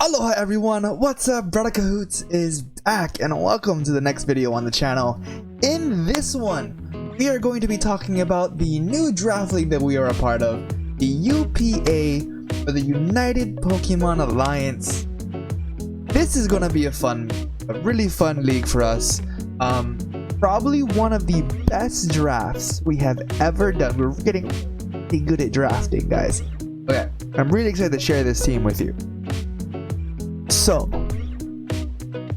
Aloha everyone, what's up? Braddah Kahuutz is back and welcome to the next video on the channel. In this one, we are going to be talking about the new draft league that we are a part of, the UPA, or the United Pokemon Alliance. This is going to be a really fun league for us. Probably one of the best drafts we have ever done. We're getting pretty good at drafting, guys. Okay, I'm really excited to share this team with you. So,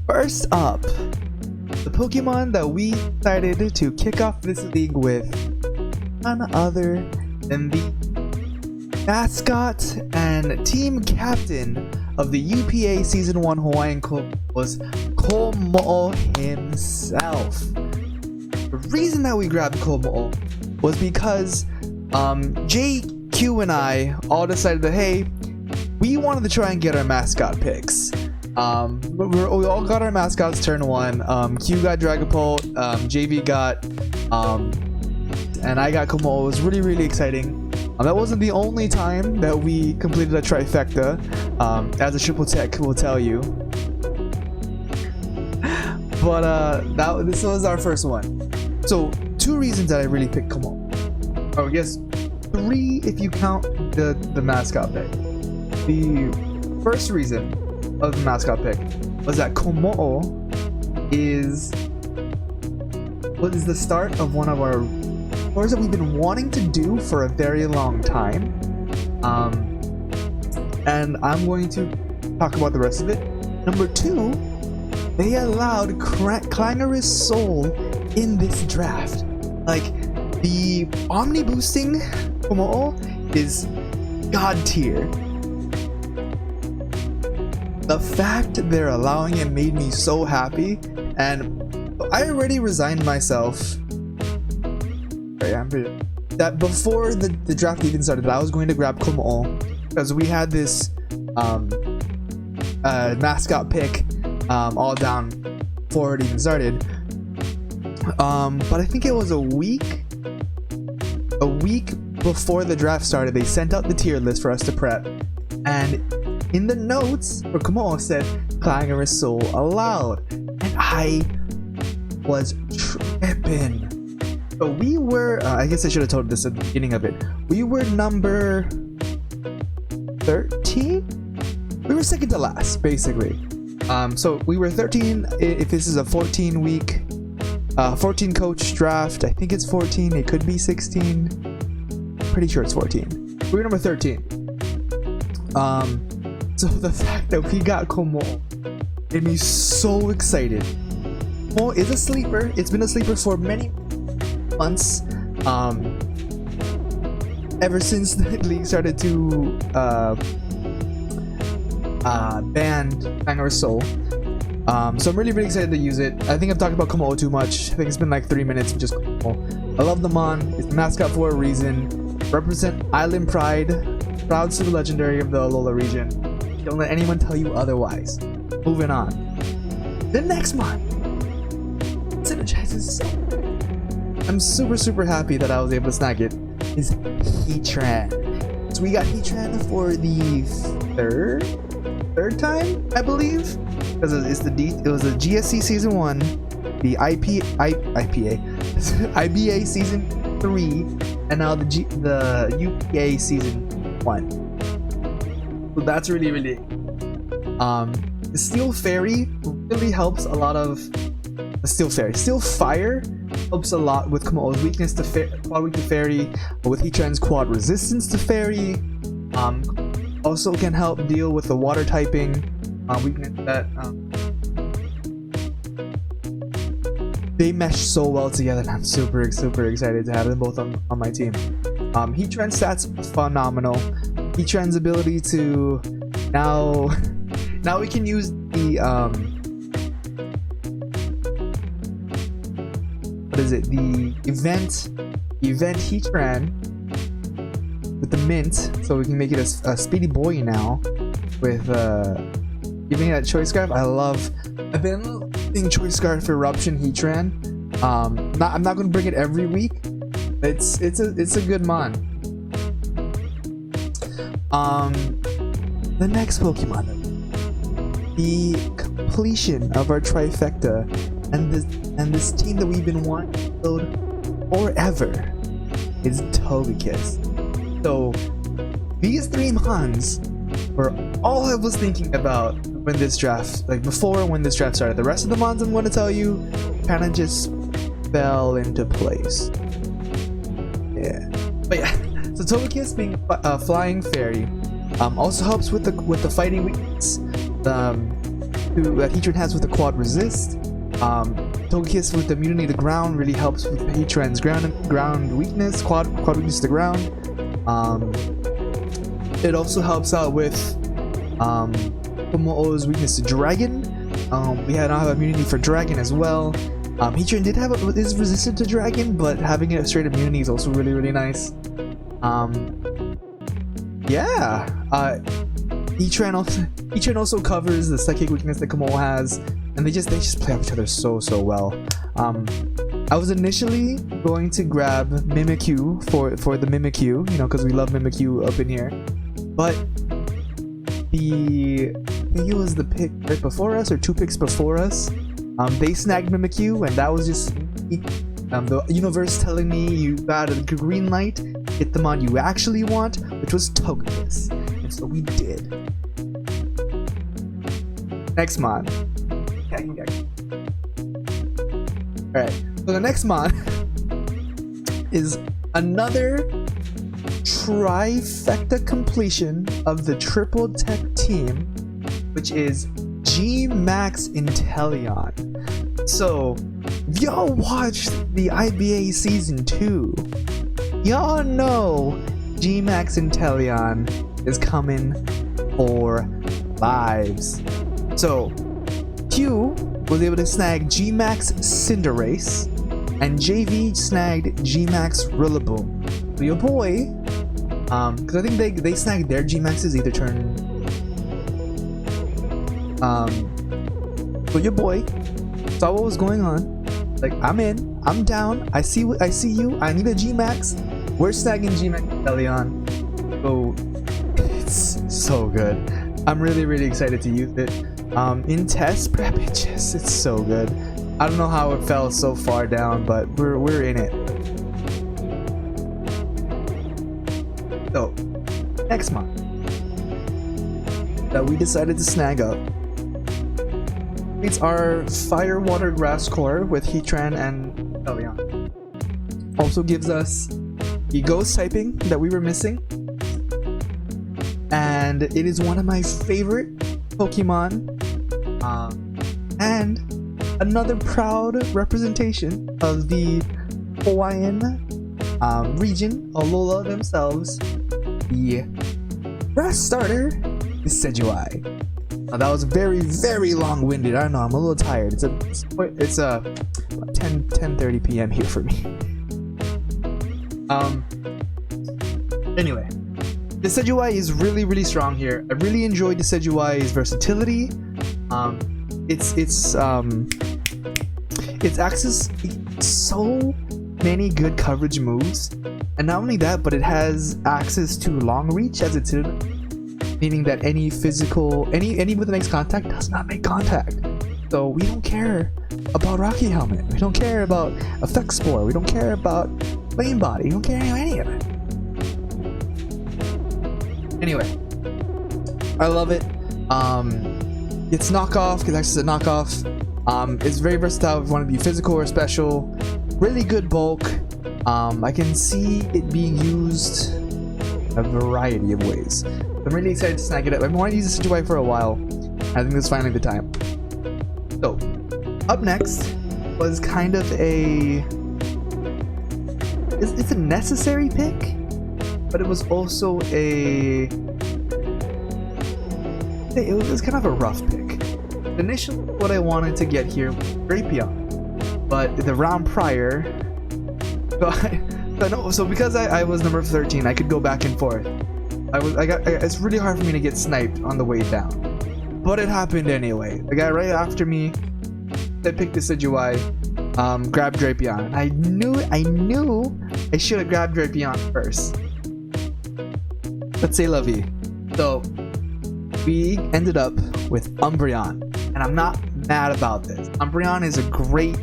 first up, the Pokemon that we decided to kick off this league with none other than the mascot and team captain of the UPA Season 1 Hawaiian Cup was Komo'o himself. The reason that we grabbed Komo'o was because JQ and I all decided that, hey, we wanted to try and get our mascot picks. We all got our mascots turn 1. Q got Dragapult, JV got, and I got Komo'o. It was really exciting. That wasn't the only time that we completed a trifecta, as a triple tech will tell you. But this was our first one. So 2 reasons that I really picked Komo'o. Oh, I guess 3 if you count the mascot pick. The first reason of the mascot pick was that Komo'o is the start of one of our tours that we've been wanting to do for a very long time, and I'm going to talk about the rest of it. Number 2, they allowed Clangorous Soul in this draft. Like, the Omni boosting Komo'o is god tier. The fact they're allowing it made me so happy, and I already resigned myself that before the draft even started, that I was going to grab Komo'o because we had this mascot pick all down before it even started. But I think it was a week before the draft started, they sent out the tier list for us to prep, and in the notes for Komo'o said Clangorous Soul allowed, and I was tripping. So we were, I guess I should have told this at the beginning of it. We were number 13? We were second to last, basically. So we were 13 if this is a 14-week, 14 coach draft. I think it's 14, it could be 16. Pretty sure it's 14. We were number 13. So the fact that we got Komo'o made me so excited. Komo'o is a sleeper. It's been a sleeper for many months. Ever since the league started to ban Clangorous Soul. So I'm really excited to use it. I think I've talked about Komo'o too much. I think it's been like 3 minutes of just Komo'o. I love the mon. It's the mascot for a reason. Represent Island Pride. Proud super legendary of the Alola region. Don't let anyone tell you otherwise. Moving on. The next one synergizes so. I'm super happy that I was able to snag it. Is Heatran. So we got Heatran for the third time, I believe, because it was the GSC season 1, the IBA season 3, and now the UPA season 1. So that's really the Steel Fairy really helps a lot of Steel Fire helps a lot with Komo'o's weakness to quad weak to Fairy, with Heatran's quad resistance to Fairy. Also can help deal with the water typing weakness that they mesh so well together, and I'm super excited to have them both on my team. Heatran stats phenomenal. Heatran's ability to now we can use the what is it? The event Heatran with the mint, so we can make it a speedy boy now with giving it that choice scarf. I've been using choice scarf for Eruption Heatran. I'm not gonna bring it every week. It's a good mon. The next Pokemon the completion of our trifecta and this team that we've been wanting to build forever is Tokus. So these three mons were all I was thinking about when this draft, when this draft started. The rest of the mons I'm going to tell you kind of just fell into place. Yeah, but yeah. So Tokus being a flying fairy also helps with the fighting weakness that Heatran has with the quad resist. Tokus with the immunity to ground really helps with Heatran's ground weakness, quad weakness to ground. It also helps out with Tomo's weakness to dragon. We now have immunity for dragon as well. Heatran is resistant to dragon, but having a straight immunity is also really nice. Yeah. Heatran also covers the psychic weakness that Tomo has, and they just play off each other so well. I was initially going to grab Mimikyu for the Mimikyu, because we love Mimikyu up in here, but I think it was the pick right before us or 2 picks before us. They snagged Mimikyu, and that was just the universe telling me you got a green light, get the mon you actually want, which was Tokus, and so we did. Next mon. Alright, so the next mon is another trifecta completion of the triple tech team, which is GMAX Inteleon. So, if y'all watched the IBA Season 2, y'all know GMAX Inteleon is coming for lives. So, Q was able to snag GMAX Cinderace, and JV snagged GMAX Rillaboom. So your boy, because I think they snagged their GMAXs either turn. So your boy saw what was going on. Like, I'm in, I'm down. I see you. I need a GMAX. We're snagging GMAX Inteleon. So it's so good. I'm really excited to use it. In test prep, it's so good. I don't know how it fell so far down, but we're in it. So, next month that we decided to snag up, it's our Fire Water Grass core with Heatran and Inteleon. Also gives us the ghost typing that we were missing, and it is one of my favorite Pokemon, and another proud representation of the Hawaiian region, Aloha themselves. The grass starter is Sejuai. Now, that was very long-winded. I don't know, I'm a little tired. It's 10:30 p.m. here for me. Anyway, the Sejuai is really strong here. I really enjoyed the Sejuai's versatility. Its access so many good coverage moves, and not only that, but it has access to long reach as it's in, meaning that any with the next contact does not make contact. So we don't care about Rocky Helmet, we don't care about Effect Spore, we don't care about Flame Body, we don't care about any of it. Anyway, I love it. It's knockoff, because actually it's a knockoff. It's very versatile if you want to be physical or special. Really good bulk. I can see it being used a variety of ways. I'm really excited to snag it up. I've been wanting to use this Sejuai for a while. I think it's finally the time. So, up next was kind of it's a necessary pick, but it was also it was kind of a rough pick. Initially, what I wanted to get here was Drapion, but the round prior, so because I was number 13, I could go back and forth. It's really hard for me to get sniped on the way down, but it happened anyway. The guy right after me, that picked the Sejuai, grabbed Drapion. I knew I should have grabbed Drapion first. Let's say Lovey. So we ended up with Umbreon, and I'm not mad about this. Umbreon is a great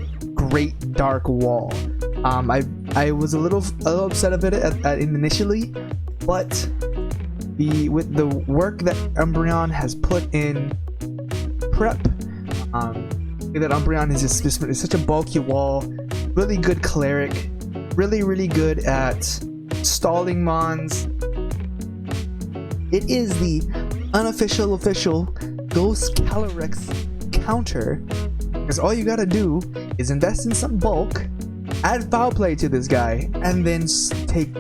dark wall. I was a little upset of it initially, but with the work that Umbreon has put in prep, that Umbreon is just such a bulky wall, really good cleric, really good at stalling mons. It is the unofficial Ghost Calyrex counter, because all you gotta do is invest in some bulk, add foul play to this guy, and then take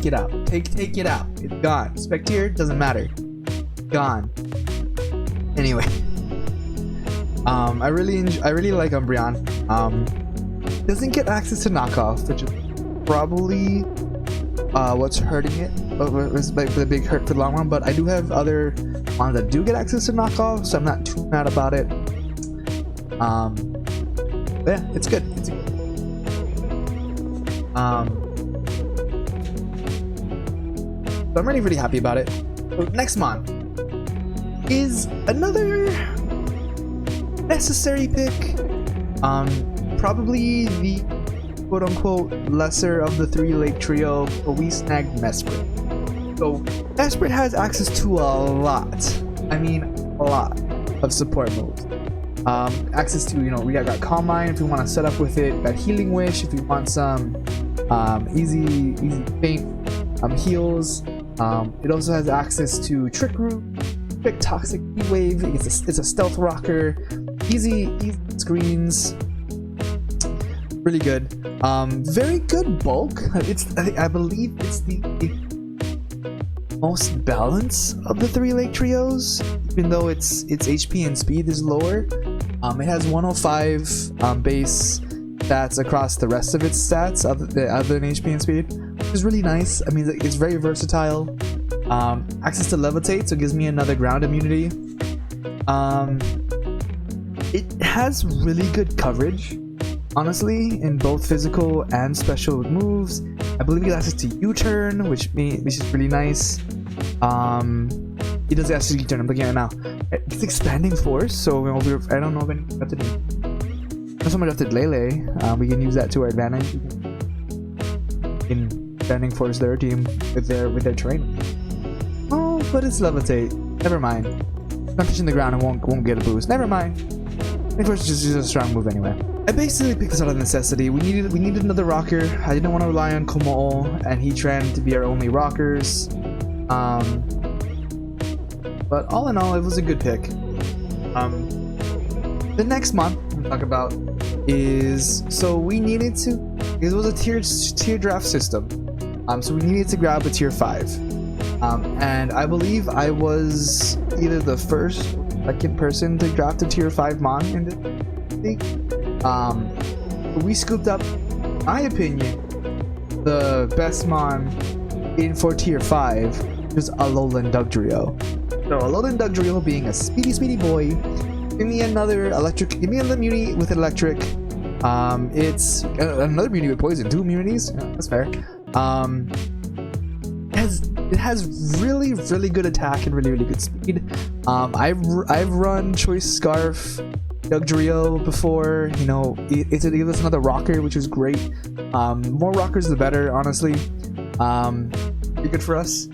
it out. Take it out. It's gone. Spectier doesn't matter. Gone. Anyway, I really like Umbreon. Doesn't get access to knockoff, which is probably what's hurting it. Was the big hurt for the long run. But I do have other ones that do get access to knockoff, so I'm not too mad about it. Yeah, it's good. It's good. So I'm really happy about it. So next mon is another necessary pick. Probably the quote-unquote lesser of the three-lake trio, but we snagged Mesquite. So Mesquite has access to a lot. I mean, a lot of support moves. Access to, we got Calm Mind if we want to set up with it. We got Healing Wish if we want some easy faint heals. It also has access to Trick Root, Trick Toxic Wave. It's a stealth rocker. Easy screens. Really good. Very good bulk. I believe it's the most balanced of the three-lake trios, even though its HP and speed is lower. It has 105 base stats across the rest of its stats other than HP and speed, which is really nice. I mean, it's very versatile. Access to levitate, so it gives me another ground immunity. It has really good coverage, honestly, in both physical and special moves. I believe it has access to U-turn, which is really nice. It does access to U-turn. I'm looking at it now. It's expanding force, so I don't know if anything left to do. Not so much left to Lele. We can use that to our advantage. In expanding force their team with their terrain. Oh, but it's levitate. Never mind. Not touching the ground and won't get a boost. Never mind. Of course, it's just a strong move anyway. I basically picked this out of necessity. We needed another rocker. I didn't want to rely on Komo'o and Heatran to be our only rockers. But all in all, it was a good pick. The next month I'm gonna talk about is, so we needed to. It was a tier draft system. So we needed to grab a tier 5. And I believe I was either the first or second person to draft a tier 5 mon in this league. We scooped up, in my opinion, the best mon for tier 5, which is Alolan Dugtrio. So Alolan Dugtrio being a speedy boy, give me another immunity with electric. It's another immunity with poison, 2 immunities. Yeah, that's fair. It has really good attack and really good speed. I've run Choice Scarf Dugtrio before. It gave us another rocker, which was great. More rockers the better, honestly. Be good for us.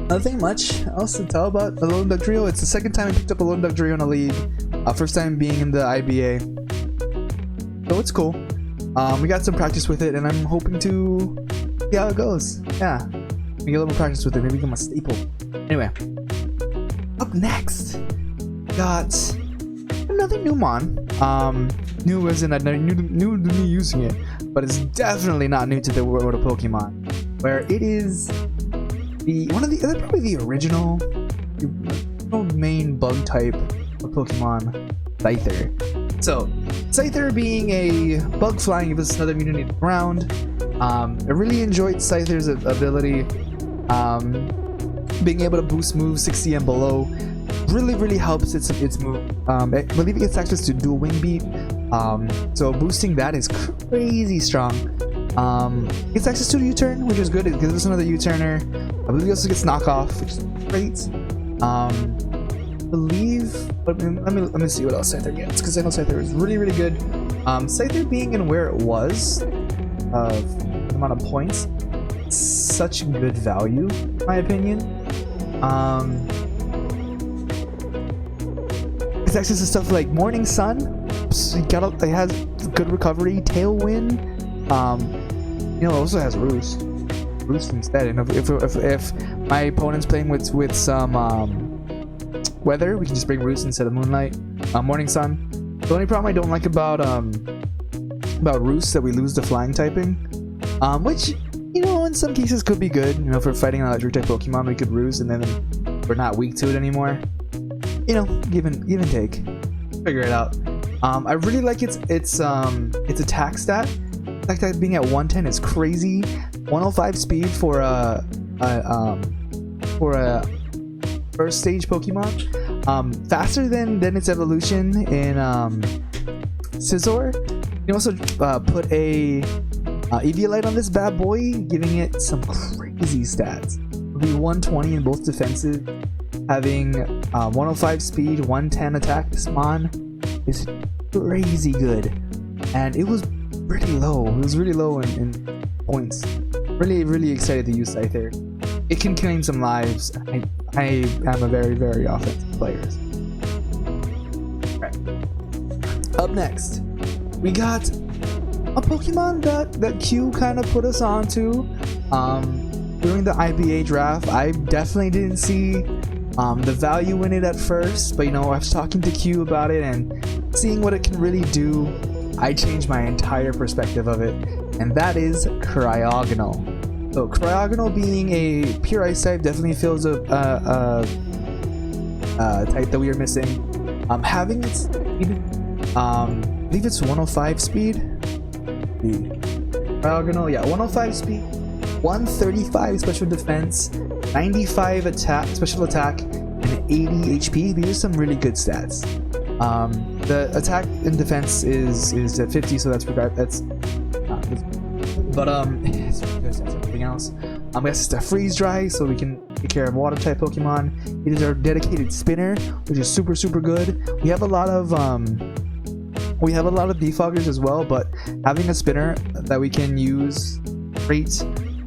Nothing much else to tell about Alolan Dugtrio. It's the second time I picked up Alolan Dugtrio in a league. First time being in the IBA. So it's cool. We got some practice with it, and I'm hoping to see how it goes. Yeah, we get a little more practice with it. Maybe become a staple. Anyway, up next, got another new mon. New as in new to me using it, but it's definitely not new to the world of Pokemon. Where it is probably the original main bug type of Pokemon, Scyther. So, Scyther being a bug flying, gives us another immunity to the ground. I really enjoyed Scyther's ability. Being able to boost moves 60 and below really helps its move. I believe it gets access to dual wing beat. So boosting that is crazy strong. Gets access to the U-turn, which is good. It gives us another U-turner. I believe he also gets knockoff, which is great. Let me see what else Scyther gets, because I know Scyther is really good. Scyther being in where it was, the amount of points, such good value in my opinion. It's access to stuff like Morning Sun. It has good recovery, Tailwind. You know, it also has Roost instead. And if my opponent's playing with some weather, we can just bring Roost instead of Moonlight. Morning Sun. The only problem I don't like about Roost that we lose the flying typing, which, you know, in some cases could be good. You know, if we're fighting an electric type Pokemon, we could Roost and then we're not weak to it anymore. You know, give and take. Figure it out. I really like its attack stat. The fact that being at 110 is crazy. 105 speed for a first stage Pokemon. Faster than its evolution in Scizor. You can also put a Eviolite on this bad boy, giving it some crazy stats. It'll be 120 in both defenses. Having 105 speed, 110 attack, this mon is crazy good. And it was pretty low. It was really low in points. Really excited to use Scyther. It can claim some lives. I am a very offensive player. Right. Up next, we got a Pokemon that Q kind of put us onto during the IBA draft. I definitely didn't see the value in it at first, but you know, I was talking to Q about it and seeing what it can really do. I changed my entire perspective of it, and that is Triagonal. So Triagonal being a pure ice type definitely fills a type that we are missing. Having its speed, I believe it's 105 speed. Triagonal, yeah, 105 speed, 135 special defense, 95 attack, special attack, and 80 HP. These are some really good stats. The attack and defense is at 50, so that's but it's everything else. It's a freeze dry, so we can take care of water type Pokemon. It is our dedicated spinner, which is super good. We have a lot of defoggers as well, but having a spinner that we can use, great.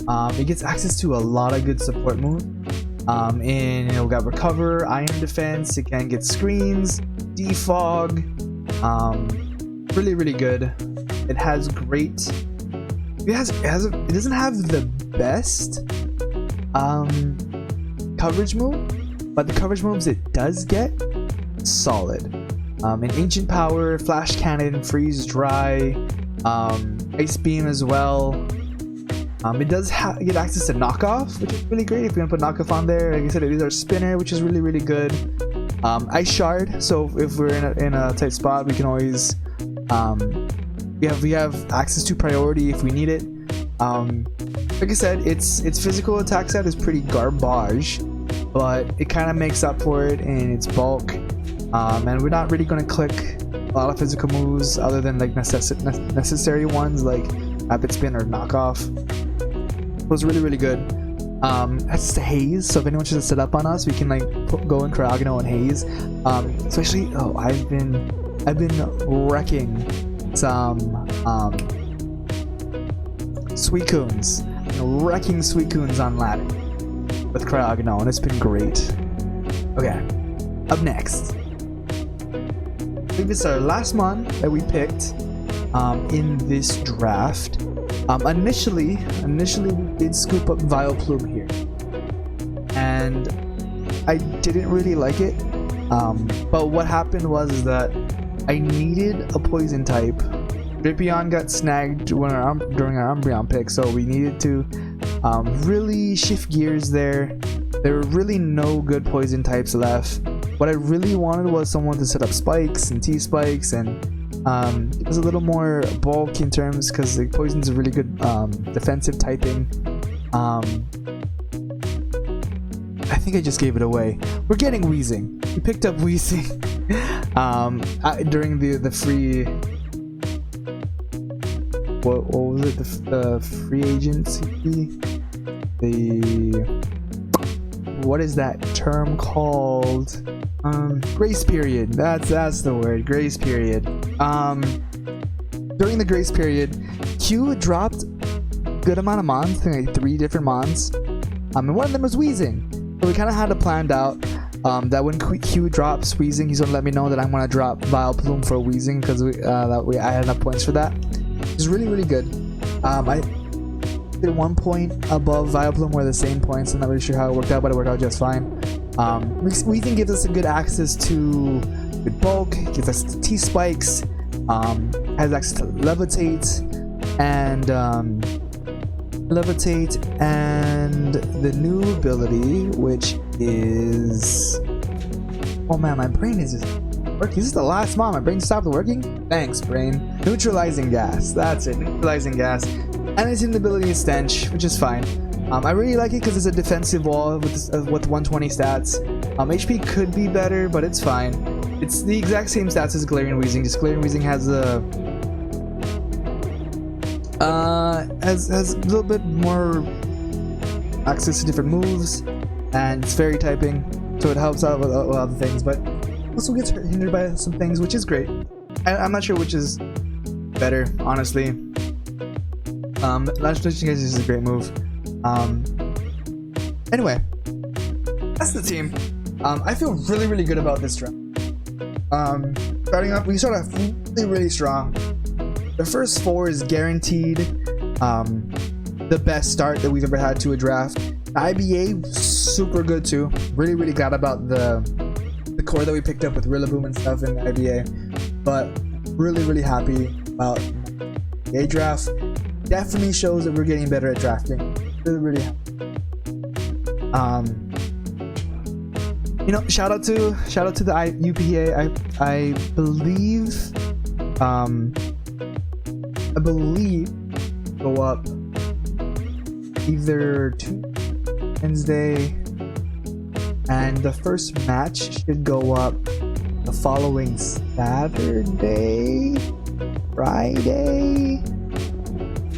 It gets access to a lot of good support moves. And we got recover, iron defense. It can get screens, defog. Really good. It has great. It doesn't have the best coverage move, but the coverage moves it does get, solid. An ancient power, flash cannon, freeze dry, ice beam as well. It does get access to knockoff, which is really great. If we're gonna put knockoff on there, like I said, it is our spinner, which is really good. Ice shard, so if we're in a tight spot, we can always we have access to priority if we need it. Like I said, its physical attack set is pretty garbage, but it kind of makes up for it in its bulk. And we're not really going to click a lot of physical moves other than like necessary ones like rapid spin or knockoff. It was really good. That's the haze, so if anyone tries to set up on us, we can like go in Triagonal and haze. Especially, I've been wrecking some Suicunes, wrecking Suicunes on ladder with Triagonal, and it's been great. Okay, up next, I think this is our last mon that we picked in this draft. Initially we did scoop up Vileplume here, and I didn't really like it. But what happened was that I needed a poison type. Dripion got snagged during our Umbreon pick, so we needed to really shift gears there. There were really no good poison types left. What I really wanted was someone to set up spikes and T-spikes, and it was a little more bulk in terms, because the poison's a really good defensive typing. I think I just gave it away. We're getting Weezing. We picked up Weezing during the free what was it, the free agency, what is that term called, grace period. That's the word, grace period. During the grace period, Q dropped good amount of mons, I think like 3 different mons, and one of them was Wheezing. So we kind of had it planned out that when Q drops Wheezing, he's gonna let me know that I'm gonna drop Vileplume for Wheezing, because I had enough points for that. It's really good. I did 1 point above Vileplume, were the same points. I'm not really sure how it worked out, but it worked out just fine. Wheezing gives us a good access to good bulk, gives us T-spikes, has access to levitate and the new ability, which is, oh man, my brain is just working. This is the last mon. My brain stopped working. Thanks, brain. Neutralizing gas. That's it. Neutralizing gas, and it's in the ability of Stench, which is fine. I really like it because it's a defensive wall with 120 stats. HP could be better, but it's fine. It's the exact same stats as Galarian Wheezing. Just Galarian Wheezing has a little bit more access to different moves, and it's fairy typing, so it helps out with other things, but also gets hindered by some things, which is great. I'm not sure which is better, honestly. Lash Glitching is a great move. Anyway, that's the team. I feel really good about this draft. Starting up, we start off really strong. The first 4 is guaranteed the best start that we've ever had to a draft. IBA, super good too. Really glad about the core that we picked up with Rillaboom and stuff in the IBA. But really happy about the A draft. Definitely shows that we're getting better at drafting. Really happy. You know, shout out to the UPA. I believe go up either Wednesday, and the first match should go up the following Saturday, Friday.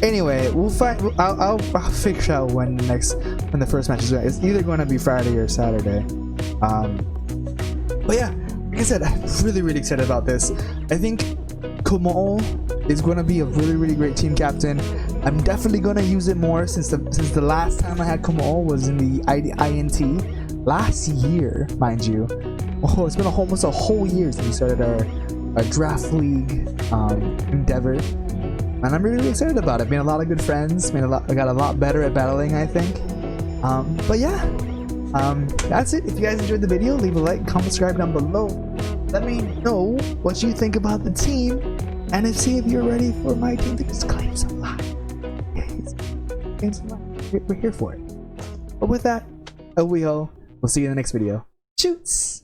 Anyway, we'll find. I'll figure out when the first match is. It's either going to be Friday or Saturday. But yeah, like I said, I'm really excited about this. I think Komo is going to be a really great team captain. I'm definitely going to use it more since the last time I had Komo was in the INT last year, mind you. Oh, it's been almost a whole year since we started our draft league endeavor, and I'm really excited about it. Made a lot of good friends. I got a lot better at battling, I think. But yeah, that's it. If you guys enjoyed the video, leave a like, comment, subscribe down below. Let me know what you think about the team, and see if you're ready for my team to just claim some life. Claim some life. We're here for it. But with that, we'll see you in the next video. Shoots!